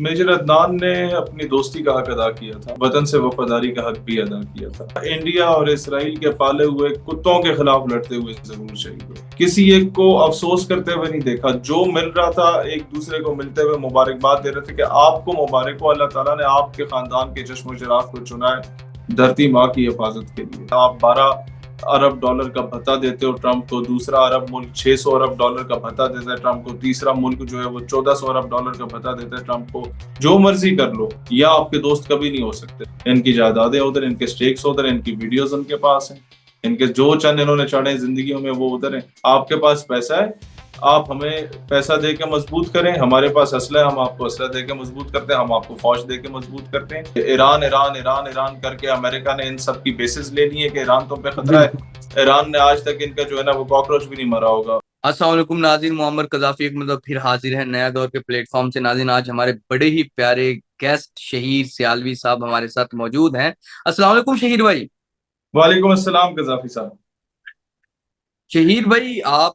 Major Adnan نے اپنی دوستی کا حق ادا کیا تھا، وطن سے وفاداری کا حق بھی ادا کیا تھا۔ انڈیا اور اسرائیل کے پالے ہوئے کتوں کے خلاف لڑتے ہوئے ضرور شہید ہوئے۔ کسی ایک کو افسوس کرتے ہوئے نہیں دیکھا، جو مل رہا تھا ایک دوسرے کو ملتے ہوئے مبارکباد دے رہے تھے کہ آپ کو مبارک ہو، اللہ تعالیٰ نے آپ کے خاندان کے چشم و چراغ کو چنا ہے دھرتی ماں کی حفاظت کے لیے۔ آپ 12 ارب ڈالر کا بھتہ دیتے ہو ٹرمپ کو، دوسرا عرب ملک 600 ارب ڈالر کا بھتہ دیتا ہے ٹرمپ کو، تیسرا ملک جو ہے وہ 1400 ارب ڈالر کا بھتہ دیتا ہے ٹرمپ کو۔ جو مرضی کر لو، یا آپ کے دوست کبھی نہیں ہو سکتے۔ ان کی جائیدادیں ادھر، ان کے سٹیکس ادھر، ان کی ویڈیوز ان کے پاس ہیں، ان کے جو چند انہوں نے چڑھے زندگیوں میں وہ ادھر ہیں۔ آپ کے پاس پیسہ ہے، آپ ہمیں پیسہ دے کے مضبوط کریں، ہمارے پاس اسلحہ ہے، ہم آپ کو اسلحہ دے کے مضبوط کرتے ہیں، ہم آپ کو فوج دے کے مضبوط کرتے ہیں۔ ایران ایران ایران ایران کر کے امریکہ نے ان سب کی بیسز لے لی ہے کہ ایران تم پہ خطرہ ہے۔ ایران نے آج تک ان کا جو ہے نا وہ کاکروچ بھی نہیں مرا ہوگا۔ السلام علیکم ناظرین، محمد قذافی ایک مطلب پھر حاضر ہے نیا دور کے پلیٹ فارم سے۔ ناظرین آج ہمارے بڑے ہی پیارے گیسٹ شہیر سیالوی صاحب ہمارے ساتھ موجود ہیں۔ السلام علیکم شہیر بھائی۔ وعلیکم السلام قذافی صاحب۔ شہیر بھائی، آپ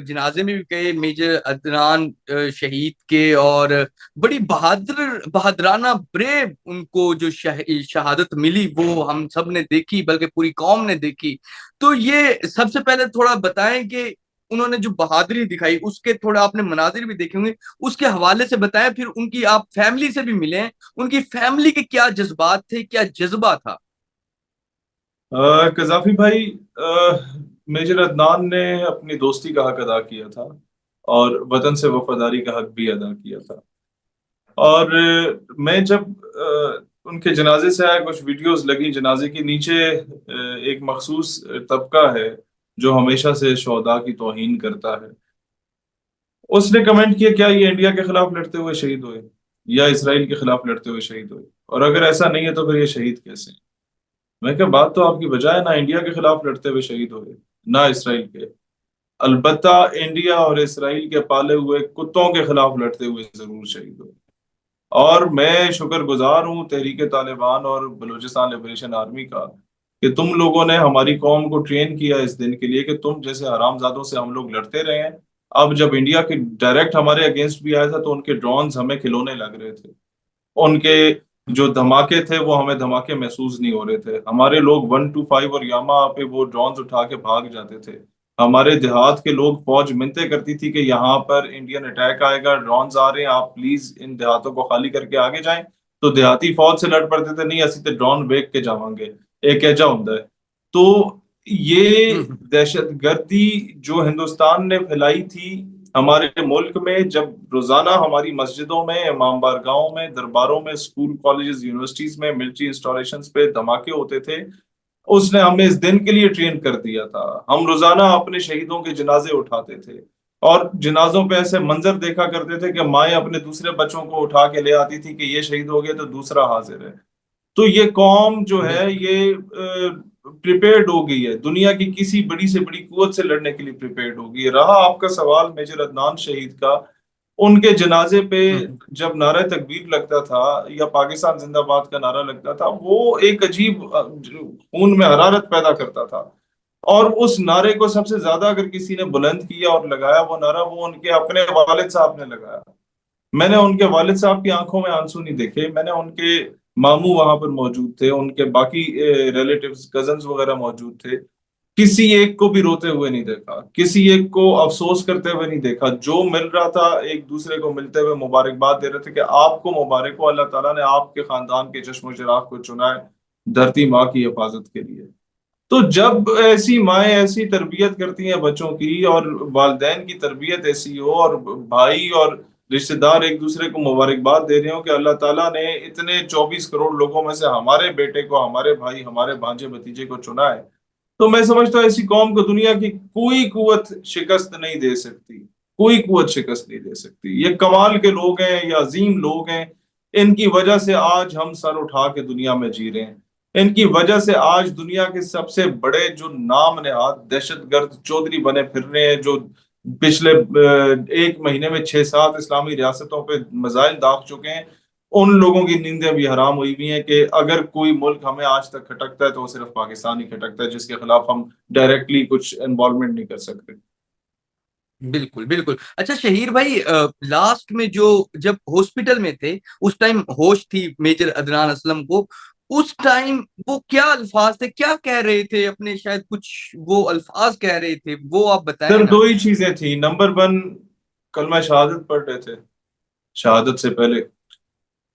جنازے میں بھی گئے میجر عدنان شہید کے، اور بڑی بہادرانہ بریو ان کو جو شہادت ملی وہ ہم سب نے دیکھی، بلکہ پوری قوم نے دیکھی۔ تو یہ سب سے پہلے تھوڑا بتائیں کہ انہوں نے جو بہادری دکھائی، اس کے تھوڑا آپ نے مناظر بھی دیکھے ہوں گے، اس کے حوالے سے بتائیں۔ پھر ان کی آپ فیملی سے بھی ملیں، ان کی فیملی کے کیا جذبات تھے، کیا جذبہ تھا؟ قذافی بھائی، میجر عدنان نے اپنی دوستی کا حق ادا کیا تھا اور وطن سے وفاداری کا حق بھی ادا کیا تھا۔ اور میں جب ان کے جنازے سے آیا، کچھ ویڈیوز لگی جنازے کے نیچے، ایک مخصوص طبقہ ہے جو ہمیشہ سے شہداء کی توہین کرتا ہے، اس نے کمنٹ کیا کیا یہ انڈیا کے خلاف لڑتے ہوئے شہید ہوئے یا اسرائیل کے خلاف لڑتے ہوئے شہید ہوئے، اور اگر ایسا نہیں ہے تو پھر یہ شہید کیسے ہیں؟ میں کہا بات تو آپ کی بجائے، نہ انڈیا کے خلاف لڑتے ہوئے شہید ہوئے نہ اسرائیل کے، البتہ انڈیا اور اسرائیل کے پالے ہوئے کتوں کے خلاف لڑتے ہوئے ضرور شہید ہوئے۔ اور میں شکر گزار ہوں تحریک طالبان اور بلوچستان لبریشن آرمی کا کہ تم لوگوں نے ہماری قوم کو ٹرین کیا اس دن کے لیے کہ تم جیسے حرام زادوں سے ہم لوگ لڑتے رہے ہیں۔ اب جب انڈیا کے ڈائریکٹ ہمارے اگینسٹ بھی آیا تھا تو ان کے ڈرونز ہمیں کھلونے لگ رہے تھے، ان کے جو دھماکے تھے وہ ہمیں دھماکے محسوس نہیں ہو رہے تھے۔ ہمارے لوگ 125 اور یاما پہ وہ ڈرونز اٹھا کے بھاگ جاتے تھے۔ ہمارے دیہات کے لوگ، فوج منتیں کرتی تھی کہ یہاں پر انڈین اٹیک آئے گا، ڈرونز آ رہے ہیں، آپ پلیز ان دیہاتوں کو خالی کر کے آگے جائیں۔ تو دیہاتی فوج سے لڑ پڑتے تھے، نہیں اسی تے ڈرون ویک کے جاواں گے، ایک ایجا ہوں ہے۔ تو یہ دہشت گردی جو ہندوستان نے پھیلائی تھی ہمارے ملک میں، جب روزانہ ہماری مسجدوں میں، امام بارگاہوں میں، درباروں میں، اسکول کالجز یونیورسٹیز میں، ملٹری انسٹالیشنز پہ دھماکے ہوتے تھے، اس نے ہمیں اس دن کے لیے ٹرین کر دیا تھا۔ ہم روزانہ اپنے شہیدوں کے جنازے اٹھاتے تھے اور جنازوں پہ ایسے منظر دیکھا کرتے تھے کہ مائیں اپنے دوسرے بچوں کو اٹھا کے لے آتی تھی کہ یہ شہید ہو گیا تو دوسرا حاضر ہے۔ تو یہ قوم جو ہے یہ پریپیئرڈ ہو گئی ہے، دنیا کی کسی بڑی سے بڑی قوت سے لڑنے کے لیے پریپیئرڈ ہو گئی ہے۔ رہا آپ کا سوال میجر عدنان شہید کا، ان کے جنازے پہ جب نعرہ تکبیر لگتا تھا یا پاکستان زندہ باد کا نعرہ لگتا تھا، وہ ایک عجیب خون میں حرارت پیدا کرتا تھا۔ اور اس نعرے کو سب سے زیادہ اگر کسی نے بلند کیا اور لگایا وہ نعرہ، وہ ان کے اپنے والد صاحب نے لگایا۔ میں نے ان کے والد صاحب کی آنکھوں میں آنسو نہیں دیکھے، میں نے ان کے ماموں وہاں پر موجود تھے، ان کے باقی ریلیٹیوز کزنز وغیرہ موجود تھے، کسی ایک کو بھی روتے ہوئے نہیں دیکھا، کسی ایک کو افسوس کرتے ہوئے نہیں دیکھا۔ جو مل رہا تھا ایک دوسرے کو ملتے ہوئے مبارکباد دے رہے تھے کہ آپ کو مبارک ہو، اللہ تعالیٰ نے آپ کے خاندان کے چشم و چراغ کو چنا ہے دھرتی ماں کی حفاظت کے لیے۔ تو جب ایسی مائیں ایسی تربیت کرتی ہیں بچوں کی، اور والدین کی تربیت ایسی ہو، اور بھائی اور رشتہ دار ایک دوسرے کو مبارکباد دے رہے ہوں کہ اللہ تعالیٰ نے اتنے 24 کروڑ لوگوں میں سے ہمارے بیٹے کو، ہمارے بھائی، ہمارے بھانجے بھتیجے کو چنا ہے، تو میں سمجھتا ہوں ایسی قوم کو دنیا کی کوئی قوت شکست نہیں دے سکتی، کوئی قوت شکست نہیں دے سکتی۔ یہ کمال کے لوگ ہیں، یہ عظیم لوگ ہیں، ان کی وجہ سے آج ہم سر اٹھا کے دنیا میں جی رہے ہیں۔ ان کی وجہ سے آج دنیا کے سب سے بڑے جو نام نہاد دہشت گرد چودھری بنے پھر رہے ہیں، جو پچھلے ایک مہینے میں 6-7 اسلامی ریاستوں پہ میزائل داغ چکے ہیں، ان لوگوں کی نیندیں بھی حرام ہوئی ہوئی ہیں کہ اگر کوئی ملک ہمیں آج تک کھٹکتا ہے تو وہ صرف پاکستان ہی کھٹکتا ہے، جس کے خلاف ہم ڈائریکٹلی کچھ انوالومنٹ نہیں کر سکتے۔ بالکل بالکل. اچھا شہیر بھائی، لاسٹ میں جو جب ہاسپٹل میں تھے اس ٹائم ہوش تھی میجر عدنان اسلم کو، اس ٹائم وہ کیا الفاظ تھے، کیا کہہ رہے تھے اپنے، شاید کچھ وہ الفاظ کہہ رہے تھے، وہ آپ بتائیں سر نا. دو ہی چیزیں تھیں، نمبر ون کلمہ شہادت پڑھ رہے تھے شہادت سے پہلے،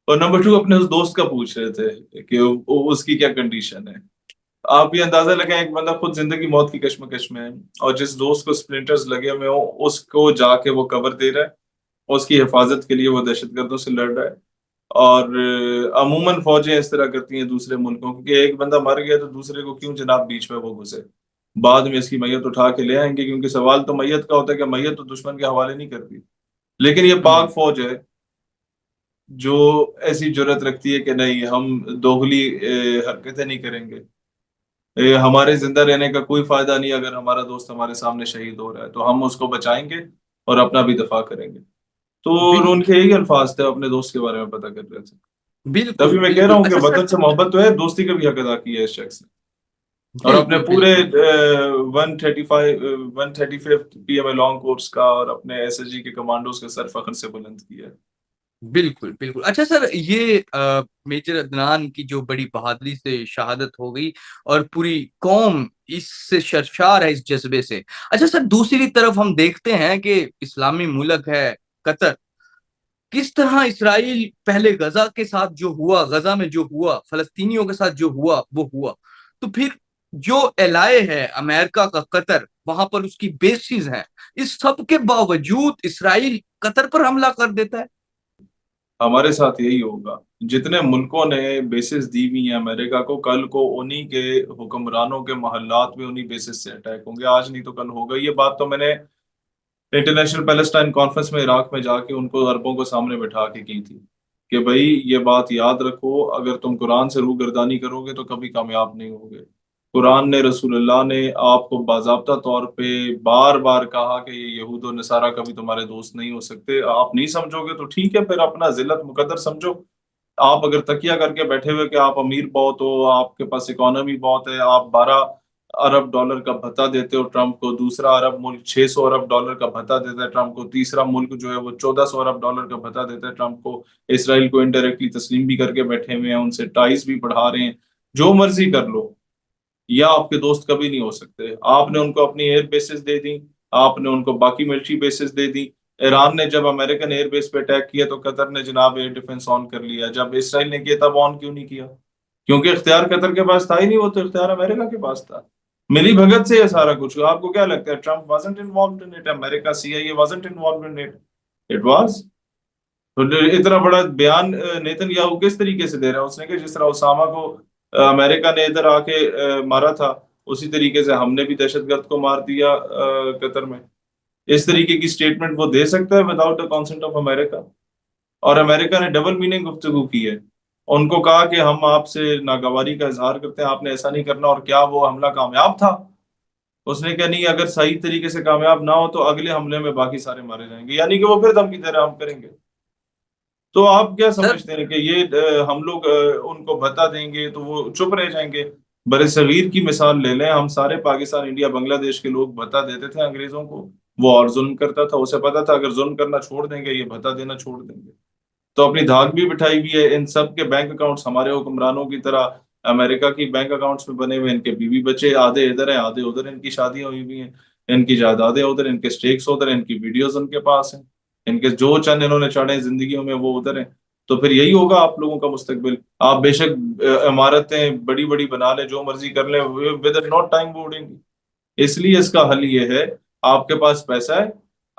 اور نمبر ٹو اپنے اس دوست کا پوچھ رہے تھے کہ اس کی کیا کنڈیشن ہے. آپ یہ اندازہ لگائیں ایک بندہ خود زندگی موت کی کشمکش میں ہے، اور جس دوست کو سپلنٹرز لگے ہوئے ہوں اس کو جا کے وہ کور دے رہا ہے، اس کی حفاظت کے لیے وہ دہشت گردوں سے لڑ رہا ہے. اور عموماً فوجیں اس طرح کرتی ہیں دوسرے ملکوں کی، کہ ایک بندہ مر گیا تو دوسرے کو کیوں جناب بیچ میں وہ گھسے، بعد میں اس کی میت اٹھا کے لے آئیں گے، کیونکہ سوال تو میت کا ہوتا ہے کہ میت تو دشمن کے حوالے نہیں کرتی. لیکن یہ ہوں. پاک فوج ہے جو ایسی جرت رکھتی ہے کہ نہیں ہم دوغلی حرکتیں نہیں کریں گے. ہمارے زندہ رہنے کا کوئی فائدہ نہیں اگر ہمارا دوست ہمارے سامنے شہید ہو رہا ہے، تو ہم اس کو بچائیں گے اور اپنا بھی دفاع کریں گے. تو ان بالکل کے یہی الفاظ تھے، اپنے دوست کے بارے میں پتہ کر رہے تھے. بالکل تبھی میں کہہ رہا بالکل. ہوں کہ اچھا سر. وطن سے محبت تو ہے، دوستی کا بھی حق ادا کیا ہے اس شخص نے. اور اپنے بالکل پورے بالکل 135 PMA لانگ کورس کا اور اپنے SSG کے کمانڈوز کا سر فخر سے بلند کیا ہے. بالکل بالکل. اچھا سر، یہ میجر عدنان کی جو بڑی بہادری سے شہادت ہو گئی اور پوری قوم اس سے سرشار ہے، اس جذبے سے. اچھا سر، دوسری طرف ہم دیکھتے ہیں کہ اسلامی ملک ہے قطر، کس طرح اسرائیل پہلے غزہ کے ساتھ جو ہوا، غزہ میں جو ہوا، فلسطینیوں کے ساتھ جو ہوا وہ ہوا، تو پھر جو الائے ہے امریکہ کا قطر، وہاں پر اس کی بیسز ہیں، اس سب کے باوجود اسرائیل قطر پر حملہ کر دیتا ہے. ہمارے ساتھ یہی ہوگا. جتنے ملکوں نے بیسز دی ہوئی ہیں امریکہ کو، کل کو انہی کے حکمرانوں کے محلات میں انہی بیسز سے اٹیک ہوں گے. آج نہیں تو کل ہوگا. یہ بات تو میں نے انٹرنیشنل پیلسٹائن کانفرنس میں عراق میں جا کے ان کو عربوں کو سامنے بٹھا کے کی تھی کہ بھائی یہ بات یاد رکھو، اگر تم قرآن سے روگردانی کرو گے تو کبھی کامیاب نہیں ہوگے. قرآن نے، رسول اللہ نے آپ کو باضابطہ طور پہ بار بار کہا کہ یہ یہود و نصارہ کبھی تمہارے دوست نہیں ہو سکتے. آپ نہیں سمجھو گے تو ٹھیک ہے، پھر اپنا ذلت مقدر سمجھو. آپ اگر تکیہ کر کے بیٹھے ہوئے کہ آپ امیر بہت ہو، آپ کے پاس اکانومی بہت ہے، آپ $12 ارب کا بھتہ دیتے ہو ٹرمپ کو، دوسرا عرب ملک $600 ارب کا بھتہ دیتا ہے ٹرمپ کو، تیسرا ملک جو ہے وہ $1400 ارب کا بھتہ دیتا ہے ٹرمپ کو، اسرائیل کو انڈائریکٹلی تسلیم بھی کر کے بیٹھے ہوئے ہیں، ان سے ٹائز بھی بڑھا رہے ہیں. جو مرضی کر لو، یا آپ کے دوست کبھی نہیں ہو سکتے. آپ نے ان کو اپنی ایئر بیسز دے دی، آپ نے ان کو باقی ملٹری بیسز دے دی. ایران نے جب امریکن ایئر بیس پہ اٹیک کیا تو قطر نے جناب ایئر ڈیفنس آن کر لیا. جب اسرائیل نے کیا تب آن کیوں نہیں کیا؟ کیونکہ اختیار قطر کے پاس تھا ہی نہیں، وہ تو اختیار امریکہ کے پاس تھا. ملی بھگت سے یہ سارا کچھ. آپ کو کیا لگتا ہے Trump wasn't involved in it؟ America CIA wasn't involved in it؟ It was. تو اتنا بڑا بیان نیتن یاہو کس طریقے سے دے رہا ہے؟ اس نے کہ جس طرح اسامہ کو امریکہ نے ادھر آ کے مارا تھا، اسی طریقے سے ہم نے بھی دہشت گرد کو مار دیا قطر میں. اس طریقے کی سٹیٹمنٹ وہ دے سکتا ہے without the consent of America? اور امریکہ نے ڈبل میننگ گفتگو کی ہے. ان کو کہا کہ ہم آپ سے ناگواری کا اظہار کرتے ہیں، آپ نے ایسا نہیں کرنا. اور کیا وہ حملہ کامیاب تھا؟ اس نے کہا نہیں، اگر صحیح طریقے سے کامیاب نہ ہو تو اگلے حملے میں باقی سارے مارے جائیں گے، یعنی کہ وہ پھر دھمکی دے رہے ہم کریں گے. تو آپ کیا سر سمجھتے ہیں کہ یہ ہم لوگ ان کو بتا دیں گے تو وہ چپ رہ جائیں گے؟ بر صغیر کی مثال لے لیں، ہم سارے پاکستان، انڈیا، بنگلہ دیش کے لوگ بتا دیتے تھے انگریزوں کو، وہ اور ظلم کرتا تھا. اسے پتا تھا اگر ظلم کرنا چھوڑ دیں گے یہ بتا دینا چھوڑ دیں گے. تو اپنی دھاک بھی بٹھائی ہوئی ہے. ان سب کے بینک اکاؤنٹس ہمارے حکمرانوں کی طرح امریکہ کی بینک اکاؤنٹس میں بنے ہوئے. ان کے بیوی بچے آدھے ادھر ہیں آدھے ادھر، ان کی شادیاں ہوئی ہوئی ہیں، ان کی جائیدادیں ادھر، ان کے سٹیکس ادھر، ان کی ویڈیوز ان کے پاس ہیں، ان کے جو چند انہوں نے چڑھے زندگیوں میں وہ ادھر ہیں. تو پھر یہی ہوگا آپ لوگوں کا مستقبل. آپ بے شک عمارتیں بڑی بڑی بنا لیں، جو مرضی کر لیں، ود ناٹ ٹائم بورڈنگ. اس لیے اس کا حل یہ ہے، آپ کے پاس پیسہ ہے،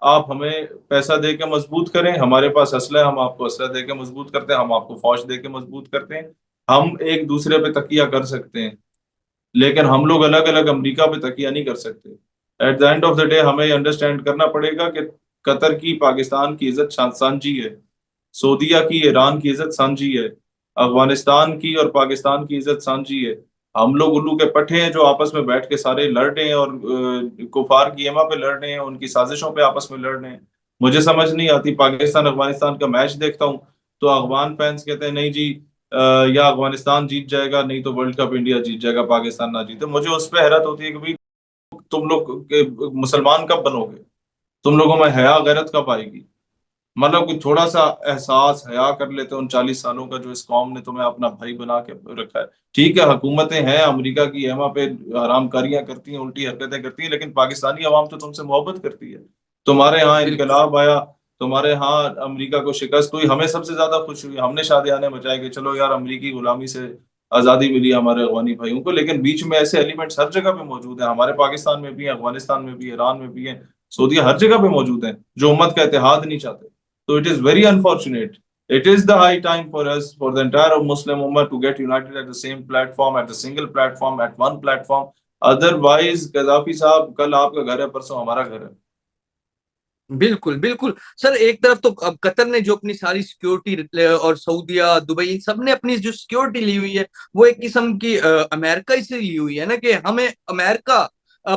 آپ ہمیں پیسہ دے کے مضبوط کریں. ہمارے پاس اسلحہ ہے، ہم آپ کو اسلحہ دے کے مضبوط کرتے ہیں، ہم آپ کو فوج دے کے مضبوط کرتے ہیں. ہم ایک دوسرے پہ تکیہ کر سکتے ہیں، لیکن ہم لوگ الگ الگ امریکہ پہ تکیہ نہیں کر سکتے. At the end of the day ہمیں انڈرسٹینڈ کرنا پڑے گا کہ قطر کی پاکستان کی عزت سانجی ہے، سعودیہ کی ایران کی عزت سانجی ہے، افغانستان کی اور پاکستان کی عزت سانجی ہے. ہم لوگ الو کے پٹھے ہیں جو آپس میں بیٹھ کے سارے لڑ رہے ہیں اور کفار کی ایما پہ لڑ رہے ہیں، ان کی سازشوں پہ آپس میں لڑ رہے ہیں. مجھے سمجھ نہیں آتی، پاکستان افغانستان کا میچ دیکھتا ہوں تو افغان فینس کہتے ہیں نہیں جی یا افغانستان جیت جائے گا نہیں تو ورلڈ کپ انڈیا جیت جائے گا، پاکستان نہ جیتے. مجھے اس پہ حیرت ہوتی ہے کہ بھائی تم لوگ مسلمان کب بنو گے؟ تم لوگوں میں حیا غیرت کب آئے گی؟ مطلب کہ تھوڑا سا احساس حیا کر لیتے، ان 40 سالوں کا جو اس قوم نے تمہیں اپنا بھائی بنا کے رکھا ہے. ٹھیک ہے حکومتیں ہیں امریکہ کی، ایما پہ حرام کاریاں کرتی ہیں، الٹی حرکتیں کرتی ہیں، لیکن پاکستانی عوام تو تم سے محبت کرتی ہے. تمہارے ہاں بالکل انقلاب آیا، تمہارے ہاں امریکہ کو شکست ہوئی، ہمیں سب سے زیادہ خوش ہوئی، ہم نے شادیانے بچائے کہ چلو یار امریکی غلامی سے آزادی ملی ہمارے افغانی بھائیوں کو. لیکن بیچ میں ایسے ایلیمنٹس ہر جگہ پہ موجود ہیں، ہمارے پاکستان میں بھی ہیں، افغانستان میں بھی ہیں، ایران میں بھی ہیں، سعودیہ، ہر جگہ پہ موجود ہیں، جو امت کا اتحاد نہیں چاہتے. So it is very unfortunate. It is the high time for us, for the entire Muslim Ummah to get united at the same platform, at the single platform, at one platform. Otherwise, Gaddafi صاحب کل آپ کا گھر ہے، پرسوں ہمارا گھر ہے. بالکل بالکل سر، ایک طرف تو اب قطر نے جو اپنی ساری سیکیورٹی اور سعودیہ دبئی سب نے اپنی جو سیکیورٹی لی ہوئی ہے وہ ایک قسم کی امریکہ سے لی ہوئی ہے نا، کہ ہمیں امریکہ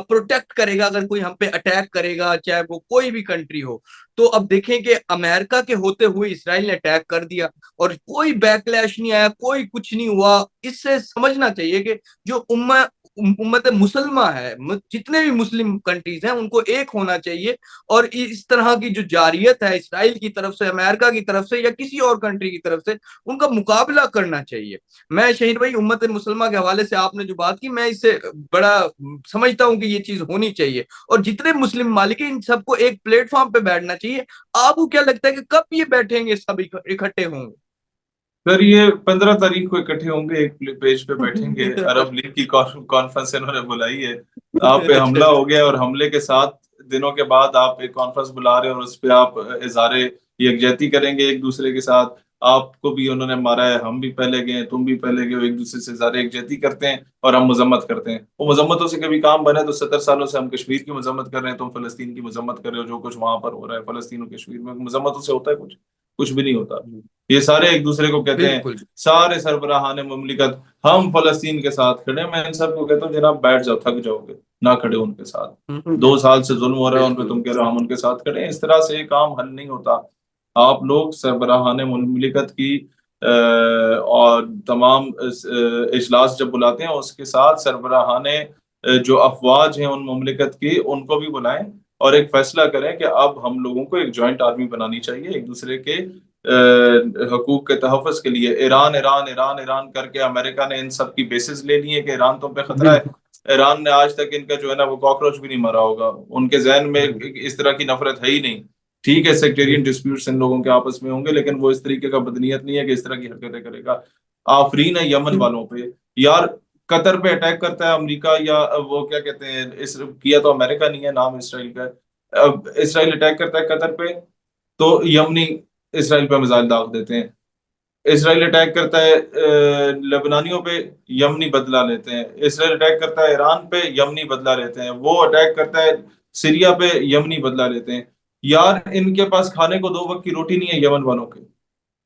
پروٹیکٹ کرے گا اگر کوئی ہم پہ اٹیک کرے گا، چاہے وہ کوئی بھی کنٹری ہو. تو اب دیکھیں کہ امریکہ کے ہوتے ہوئے اسرائیل نے اٹیک کر دیا اور کوئی بیک لیش نہیں آیا، کوئی کچھ نہیں ہوا. اس سے سمجھنا چاہیے کہ جو امت مسلمہ ہے، جتنے بھی مسلم کنٹریز ہیں ان کو ایک ہونا چاہیے، اور اس طرح کی جو جاریت ہے اسرائیل کی طرف سے، امریکہ کی طرف سے یا کسی اور کنٹری کی طرف سے، ان کا مقابلہ کرنا چاہیے. میں شہید بھائی امت مسلمہ کے حوالے سے آپ نے جو بات کی، میں اس سے بڑا سمجھتا ہوں کہ یہ چیز ہونی چاہیے اور جتنے مسلم ممالک ہیں ان سب کو ایک پلیٹ فارم پہ بیٹھنا چاہیے. آپ کو کیا لگتا ہے کہ کب یہ بیٹھیں گے، سب اکٹھے ہوں پھر یہ 15 تاریخ کو اکٹھے ہوں گے، ایک پیج پہ بیٹھیں گے. گے؟ عرب لیگ کی کانفرنس انہوں نے بلائی ہے. آپ پہ اچھا حملہ ہو گیا اور حملے کے 7 دنوں کے بعد آپ ایک کانفرنس بلا رہے ہیں اور اس پہ آپ اظہار یکجہتی کریں گے ایک دوسرے کے ساتھ. آپ کو بھی انہوں نے مارا ہے، ہم بھی پہلے گئے، تم بھی پہلے گئے، ایک دوسرے سے اظہار یکجہتی کرتے ہیں اور ہم مذمت کرتے ہیں. وہ مذمتوں سے کبھی کام بنے تو 70 سالوں سے ہم کشمیر کی مذمت کر رہے ہیں، تم فلسطین کی مذمت کر رہے ہو. جو کچھ وہاں پر ہو رہا ہے فلسطین اور کشمیر میں، مذمتوں سے ہوتا ہے کچھ بھی نہیں ہوتا. یہ سارے ایک دوسرے کو کہتے ہیں، بالکل سارے سربراہان مملکت ہم فلسطین کے ساتھ کھڑے ہیں. میں ان سب کو کہتا ہوں جناب بیٹھ جاؤ، تھک جاؤ گے، نہ کھڑے ان کے ساتھ. 2 سال سے ظلم ہو رہا ہے ان پہ، بالکل تم کہہ رہے ہو ہم ان کے ساتھ کھڑے ہیں. اس طرح سے یہ کام حل نہیں ہوتا. آپ لوگ سربراہان مملکت کی اور تمام اجلاس جب بلاتے ہیں اس کے ساتھ سربراہان جو افواج ہیں ان مملکت کی ان کو بھی بلائیں اور ایک فیصلہ کریں کہ اب ہم لوگوں کو ایک جوائنٹ آرمی بنانی چاہیے ایک دوسرے کے حقوق کے تحفظ کے لیے. ایران ایران ایران ایران کر کے امریکہ نے ان سب کی بیسز لے لی ہے کہ ایران تم پہ خطرہ ہے. بالکل ایران نے آج تک ان کا جو ہے نا وہ کاکروچ بھی نہیں مرا ہوگا. ان کے ذہن میں اس طرح کی نفرت ہے ہی نہیں. ٹھیک ہے سیکٹیرین ڈسپیوٹس ان لوگوں کے آپس میں ہوں گے، لیکن وہ اس طریقے کا بدنیت نہیں ہے کہ اس طرح کی حرکتیں کرے گا. آفرین ہے یمن والوں پہ یار. قطر پہ اٹیک کرتا ہے امریکہ، یا وہ کیا کہتے ہیں کیا تو امریکہ نہیں ہے، نام اسرائیل کا ہے. اب اسرائیل اٹیک کرتا ہے قطر پہ تو یمنی اسرائیل پہ میزائل داغ دیتے ہیں. اسرائیل اٹیک کرتا ہے لبنانیوں پہ، یمنی بدلہ لیتے ہیں. اسرائیل اٹیک کرتا ہے ایران پہ، یمنی بدلہ لیتے ہیں. وہ اٹیک کرتا ہے سیریا پہ، یمنی بدلہ لیتے ہیں. یار ان کے پاس کھانے کو 2 وقت کی روٹی نہیں ہے یمن والوں کے،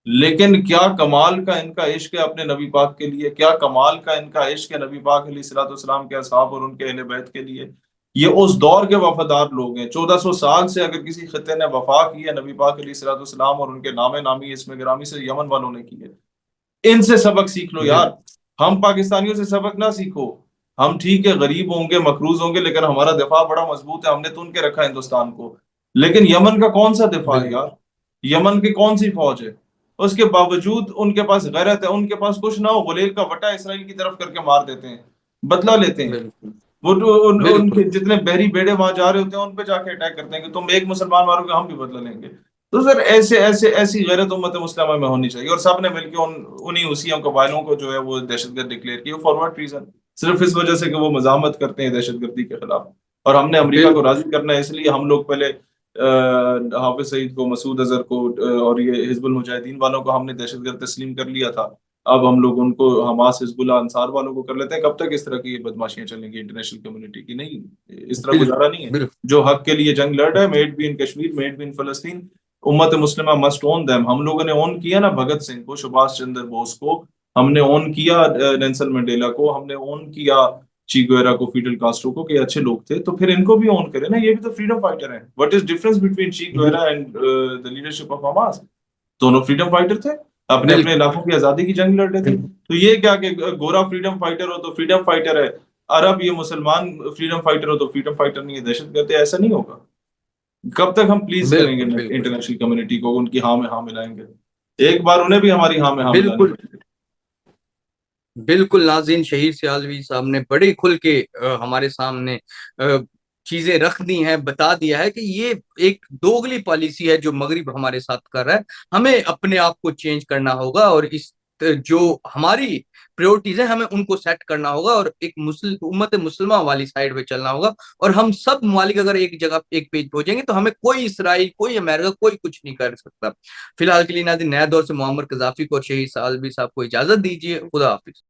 لیکن کیا کمال کا ان کا عشق ہے اپنے نبی پاک کے لیے، کیا کمال کا ان کا عشق ہے نبی پاک علیہ الصلوۃ والسلام کے اصحاب اور ان کے اہل بیت کے لیے. یہ اس دور کے وفادار لوگ ہیں. 1400 سال سے اگر کسی خطے نے وفا کی ہے نبی پاک علیہ الصلوۃ والسلام اور ان کے نام نامی اس میں گرامی سے، یمن والوں نے کی ہے. ان سے سبق سیکھ لو یار. ہم پاکستانیوں سے سبق نہ سیکھو. ہم ٹھیک ہے غریب ہوں گے، مقروض ہوں گے، لیکن ہمارا دفاع بڑا مضبوط ہے. ہم نے تن کے رکھا ہے ہندوستان کو. لیکن یمن کا کون سا دفاع ہے بالکل یار؟ یمن کی کون سی فوج ہے؟ اس کے باوجود ان کے پاس غیرت ہے. ان کے پاس کچھ نہ ہو، غلیل کا وٹا اسرائیل کی طرف کر کے مار دیتے ہیں، بدلہ لیتے ہیں. بالکل وہ ان بالکل کے جتنے بحری بیڑے وہاں جا رہے ہوتے ہیں ان پہ جا کے اٹیک کرتے ہیں کہ تم ایک مسلمان مارو گے ہم بھی بدلہ لیں گے. تو سر ایسی غیرت امت مسلمہ میں ہونی چاہیے. اور سب نے مل کے انہی حوثیوں قبائلوں کو جو ہے وہ دہشت گرد ڈکلیئر کیا فار واٹ ریزن؟ صرف اس وجہ سے کہ وہ مزاحمت کرتے ہیں دہشت گردی کے خلاف. اور ہم نے امریکہ کو بالکل راضی کرنا ہے، اس لیے ہم لوگ پہلے حافظ سعید کو، مسعود اظہر کو اور یہ حزب المجاہدین والوں کو ہم نے دہشت گرد تسلیم کر لیا تھا. اب ہم لوگ ان کو حماس، حزب اللہ، انصار والوں کو کر لیتے ہیں. کب تک اس طرح کی بدماشیاں چلیں گی انٹرنیشنل کمیونٹی کی؟ نہیں، اس طرح بالکل گزارا نہیں ہے. بالکل جو حق کے لیے جنگ لڑ رہا ہے، میڈ بھی ان کشمیر، میڈ بھی ان فلسطین، امت مسلمہ مسٹ اون دیم. ہم لوگوں نے اون کیا نا بھگت سنگھ کو، سبھاش چندر بوس کو، ہم نے اون کیا نیلسن منڈیلا کو، ہم نے اون کیا چی گویرا کو، فیڈل کاسٹرو کو، کہ یہ اچھے لوگ تھے. تو پھر ان کو بھی اون کریں نا، یہ بھی تو فریڈم فائٹر ہیں. What is difference between Che Guevara and the leadership of Hamas? دونوں فریڈم فائٹر تھے، اپنے اپنے بالکل علاقوں کی آزادی کی جنگ لڑ رہے تھے. تو یہ کیا کہ گورا فریڈم فائٹر ہو تو فریڈم فائٹر ہے، عرب یہ مسلمان فریڈم فائٹر ہو تو فریڈم فائٹر نہیں ہے، دہشت گرد ہے؟ ایسا نہیں ہوگا. کب تک ہم پلیز کریں گے بالکل بالکل انٹرنیشنل کمیونٹی کو، ان کی ہاں میں ہاں ملائیں گے؟ ایک بار انہیں بھی ہماری ہاں میں ہاں ملانی بالکل پڑے گی۔ بالکل ناظرین، شہید سیالوی صاحب نے بڑے کھل کے ہمارے سامنے چیزیں رکھ دی ہیں، بتا دیا ہے کہ یہ ایک دوگلی پالیسی ہے جو مغرب ہمارے ساتھ کر رہا ہے۔ ہمیں اپنے آپ کو چینج کرنا ہوگا، اور اس جو ہماری پریورٹیز ہیں ہمیں ان کو سیٹ کرنا ہوگا، اور ایک امت مسلمہ والی سائڈ پہ چلنا ہوگا، اور ہم سب ممالک اگر ایک جگہ ایک پیج پہنچیں گے تو ہمیں کوئی اسرائیل، کوئی امریکہ، کوئی کچھ نہیں کر سکتا۔ فی الحال کے لیے ناظرین، نیا دور سے معمر قذافی کو اور شہید سیالوی صاحب کو اجازت دیجیے۔ خدا حافظ۔